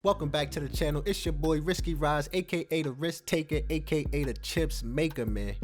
Welcome back to the channel. It's your boy RiskyRas, aka the Risk Taker, aka the Chips Maker, man.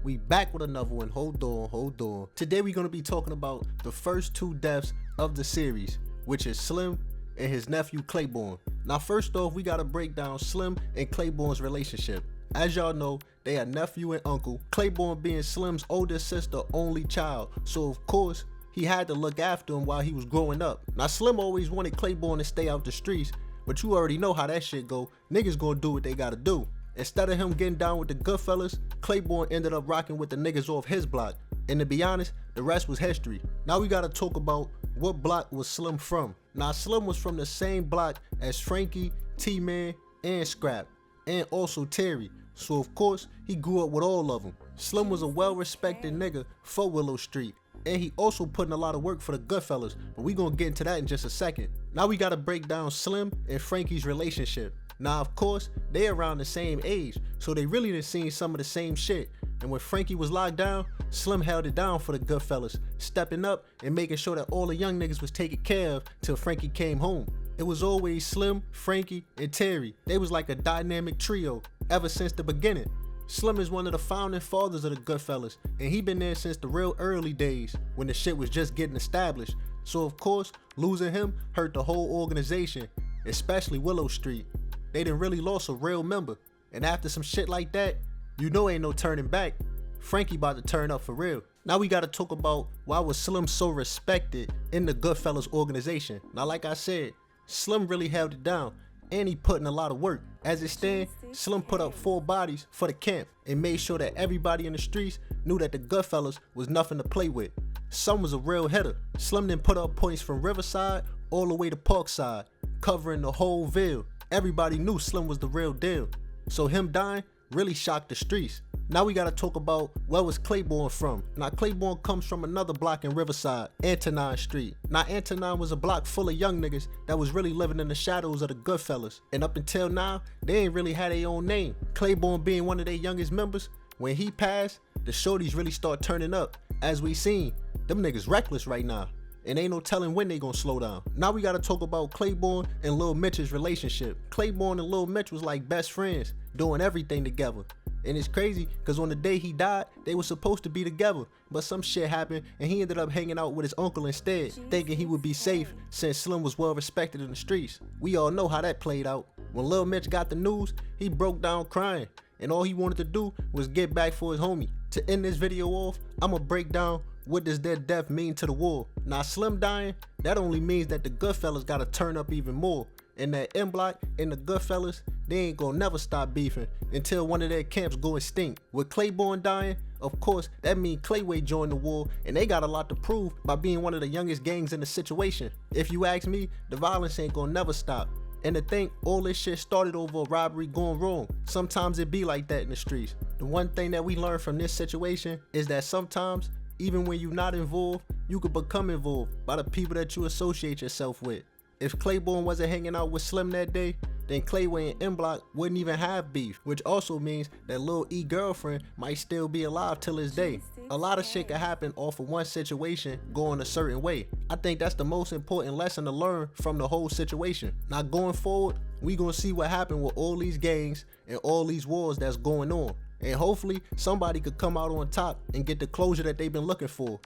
We back with another one. Hold on. Today we're gonna be talking about the first two deaths of the series, which is Slim and his nephew Claiborne. Now, first off, we gotta break down Slim and Claiborne's relationship. As y'all know, they are nephew and uncle, Claiborne being Slim's older sister only child, so of course he had to look after him while he was growing up. Now, Slim always wanted Claiborne to stay out the streets, but you already know how that shit go. Niggas gonna do what they gotta do. Instead of him getting down with the good fellas, Claiborne ended up rocking with the niggas off his block. And to be honest, the rest was history. Now we gotta talk about what block was Slim from. Now, Slim was from the same block as Frankie, T-Man, and Scrap, and also Terry. So of course, he grew up with all of them. Slim was a well-respected nigga for Willow Street, and he also put in a lot of work for the Goodfellas, but we gonna get into that in just a second. Now we gotta break down Slim and Frankie's relationship. Now, of course, they around the same age, so they really done seen some of the same shit. And when Frankie was locked down, Slim held it down for the Goodfellas, stepping up and making sure that all the young niggas was taken care of till Frankie came home. It was always Slim, Frankie, and Terry. They was like a dynamic trio ever since the beginning. Slim is one of the founding fathers of the Goodfellas, and he been there since the real early days when the shit was just getting established. So of course, losing him hurt the whole organization, especially Willow Street. They done really lost a real member, and after some shit like that, you know ain't no turning back. Frankie about to turn up for real. Now we gotta talk about why was Slim so respected in the Goodfellas organization. Now, like I said, Slim really held it down, and he put in a lot of work. As it stands, Slim put up 4 bodies for the camp and made sure that everybody in the streets knew that the Goodfellas was nothing to play with. Some was a real hitter. Slim then put up points from Riverside all the way to Parkside, covering the whole Ville. Everybody knew Slim was the real deal, so him dying really shocked the streets. Now we gotta talk about where was Claiborne from. Now, Claiborne comes from another block in Riverside, Antonine Street. Now, Antonine was a block full of young niggas that was really living in the shadows of the Goodfellas, and up until now, they ain't really had their own name. Claiborne being one of their youngest members, when he passed, the shorties really start turning up. As we seen, them niggas reckless right now, and ain't no telling when they gonna slow down. Now we gotta talk about Claiborne and Lil Mitch's relationship. Claiborne and Lil Mitch was like best friends, doing everything together. And it's crazy, cause on the day he died, they were supposed to be together, but some shit happened and he ended up hanging out with his uncle instead, thinking he would be safe since Slim was well respected in the streets. We all know how that played out. When Lil Mitch got the news, he broke down crying, and all he wanted to do was get back for his homie. To end this video off, I'ma break down what does their death mean to the war. Now, Slim dying, that only means that the Goodfellas gotta turn up even more, and that M Block and the Goodfellas, they ain't gonna never stop beefing until one of their camps go extinct. With Claiborne dying, of course, that means Clayway joined the war, and they got a lot to prove by being one of the youngest gangs in the situation. If you ask me, the violence ain't gonna never stop. And to think all this shit started over a robbery going wrong. Sometimes it be like that in the streets. The one thing that we learned from this situation is that sometimes, even when you're not involved, you could become involved by the people that you associate yourself with. If Claiborne wasn't hanging out with Slim that day, then Clayway and M Block wouldn't even have beef, which also means that Lil E girlfriend might still be alive till this day. A lot of shit can happen off of one situation going a certain way. I think that's the most important lesson to learn from the whole situation. Now, going forward, we gonna see what happened with all these gangs and all these wars that's going on. And hopefully somebody could come out on top and get the closure that they've been looking for.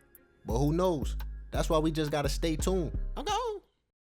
But who knows? That's why we just gotta stay tuned. I'm going